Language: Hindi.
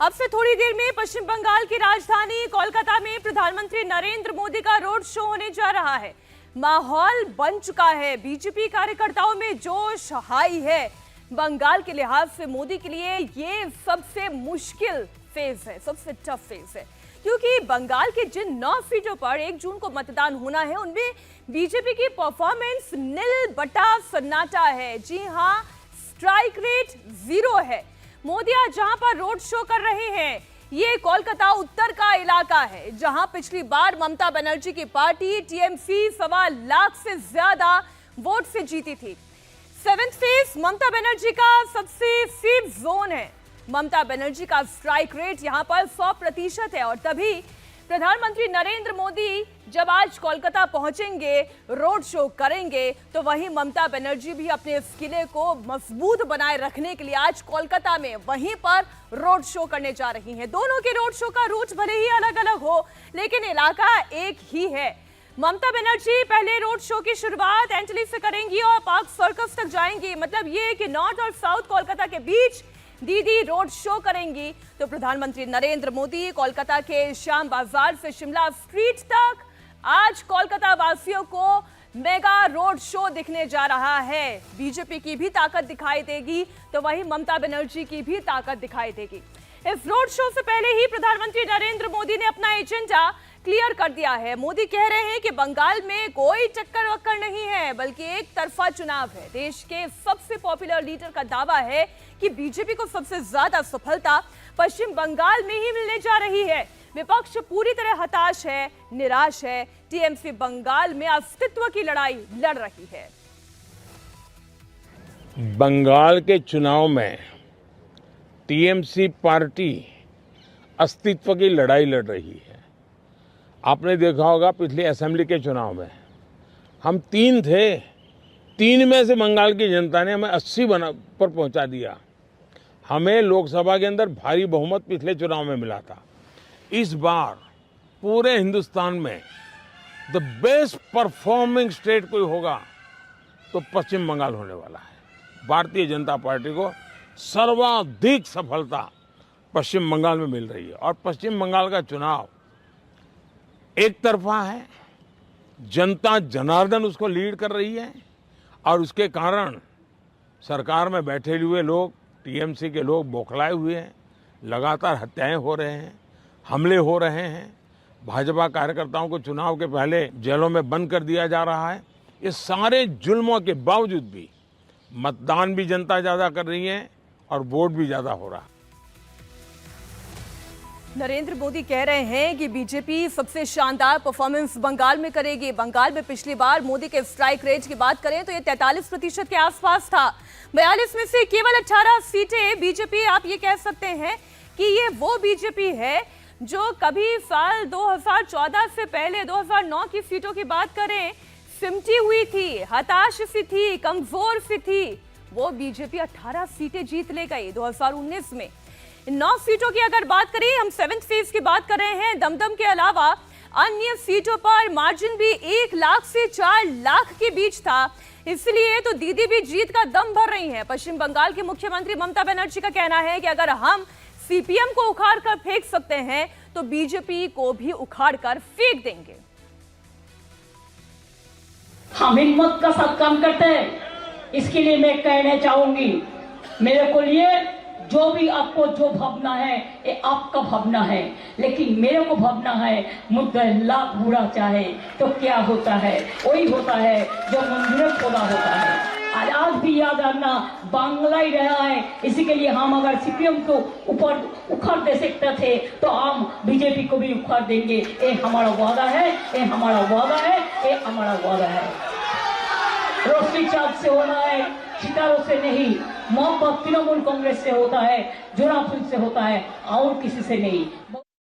अब से थोड़ी देर में पश्चिम बंगाल की राजधानी कोलकाता में प्रधानमंत्री नरेंद्र मोदी का रोड शो होने जा रहा है। माहौल बन चुका है, बीजेपी कार्यकर्ताओं में जोश हाई है। बंगाल के लिहाज से मोदी के लिए ये सबसे मुश्किल फेज है, सबसे टफ फेज है, क्योंकि बंगाल के जिन 9 सीटों पर 1 जून को मतदान होना है उनमें बीजेपी की परफॉर्मेंस नील बटा सन्नाटा है। जी हां, स्ट्राइक रेट 0 है। मोदी आज जहां पर रोड शो कर रहे हैं, ये कोलकाता उत्तर का इलाका है, जहां पिछली बार ममता बनर्जी की पार्टी टीएमसी 1.25 लाख से ज्यादा वोट से जीती थी। 7th फेज ममता बनर्जी का सबसे सेफ जोन है। ममता बनर्जी का स्ट्राइक रेट यहां पर 100% है और तभी प्रधानमंत्री नरेंद्र मोदी जब आज कोलकाता पहुंचेंगे, रोड शो करेंगे, तो वहीं ममता बनर्जी भी अपने इस किले को मजबूत बनाए रखने के लिए आज कोलकाता में वहीं पर रोड शो करने जा रही हैं। दोनों के रोड शो का रूट भले ही अलग अलग हो, लेकिन इलाका एक ही है। ममता बनर्जी पहले रोड शो की शुरुआत एंटली से करेंगी और पार्क सर्कस तक जाएंगी। मतलब ये कि नॉर्थ और साउथ कोलकाता के बीच दीदी रोड शो करेंगी, तो प्रधानमंत्री नरेंद्र मोदी कोलकाता के श्याम बाजार से शिमला स्ट्रीट तक आज कोलकाता वासियों को मेगा रोड शो दिखने जा रहा है। बीजेपी की भी ताकत दिखाई देगी, तो वहीं ममता बनर्जी की भी ताकत दिखाई देगी। इस रोड शो से पहले ही प्रधानमंत्री नरेंद्र मोदी ने अपना एजेंडा क्लियर कर दिया है। मोदी कह रहे हैं कि बंगाल में कोई चक्कर वक्कर नहीं है, बल्कि एक तरफा चुनाव है। देश के सबसे पॉपुलर लीडर का दावा है कि बीजेपी को सबसे ज्यादा सफलता पश्चिम बंगाल में ही मिलने जा रही है। विपक्ष पूरी तरह हताश है, निराश है। टीएमसी बंगाल में अस्तित्व की लड़ाई लड़ रही है। बंगाल के चुनाव में टीएमसी पार्टी अस्तित्व की लड़ाई लड़ रही है। आपने देखा होगा पिछले असेंबली के चुनाव में हम 3 थे, 3 में से बंगाल की जनता ने हमें 80 पर पहुंचा दिया। हमें लोकसभा के अंदर भारी बहुमत पिछले चुनाव में मिला था। इस बार पूरे हिंदुस्तान में द बेस्ट परफॉर्मिंग स्टेट कोई होगा तो पश्चिम बंगाल होने वाला है। भारतीय जनता पार्टी को सर्वाधिक सफलता पश्चिम बंगाल में मिल रही है और पश्चिम बंगाल का चुनाव एक तरफा है। जनता जनार्दन उसको लीड कर रही है और उसके कारण सरकार में बैठे हुए लोग, टीएमसी के लोग बौखलाए हुए हैं। लगातार हत्याएं हो रहे हैं, हमले हो रहे हैं। भाजपा कार्यकर्ताओं को चुनाव के पहले जेलों में बंद कर दिया जा रहा है। ये सारे जुल्मों के बावजूद भी मतदान भी जनता ज्यादा कर रही है और वोट भी ज्यादा हो रहा है। नरेंद्र मोदी कह रहे हैं कि बीजेपी सबसे शानदार परफॉर्मेंस बंगाल में करेगी। बंगाल में पिछली बार मोदी के स्ट्राइक रेट की बात करें तो ये 43% के आसपास था। 42 में से केवल 18 सीटें बीजेपी, आप ये कह सकते हैं कि ये वो बीजेपी है जो कभी साल 2014 से पहले 2009 की सीटों की बात करें सिमटी हुई थी, हताश सी थी, कमजोर सी थी। वो बीजेपी 18 सीटें जीत ले गई 2019 में। 9 सीटों की अगर बात करें, हम 7th फेज की बात कर रहे हैं, दमदम के अलावा अन्य सीटों पर मार्जिन भी 1 लाख से 4 लाख के बीच था। इसलिए तो दीदी भी जीत का दम भर रही हैं। पश्चिम बंगाल की मुख्यमंत्री ममता बनर्जी का कहना है कि अगर हम सीपीएम को उखाड़ कर फेंक सकते हैं तो बीजेपी को भी उखाड़ कर फेंक देंगे। हम हिम्मत का साथ काम करते हैं। इसके लिए मैं कहना चाहूंगी, मेरे को लिए जो भी आपको जो भावना है ये आपका भावना है, लेकिन मेरे को भावना है मुद्दा लाख बुरा चाहे तो क्या होता है, वही होता है जो मंजूर खुदा होता है। आज भी याद रखना, बांग्ला ही रहा है। इसी के लिए हम अगर सीपीएम को ऊपर उखाड़ दे सकते थे तो हम बीजेपी को भी उखाड़ देंगे। ये हमारा वादा है, ये हमारा वादा है, ये हमारा वादा है। रोशनी चाँद से होना है, सितारों से नहीं। मोहब्बत तृणमूल कांग्रेस से होता है, जोराफुल से होता है और किसी से नहीं।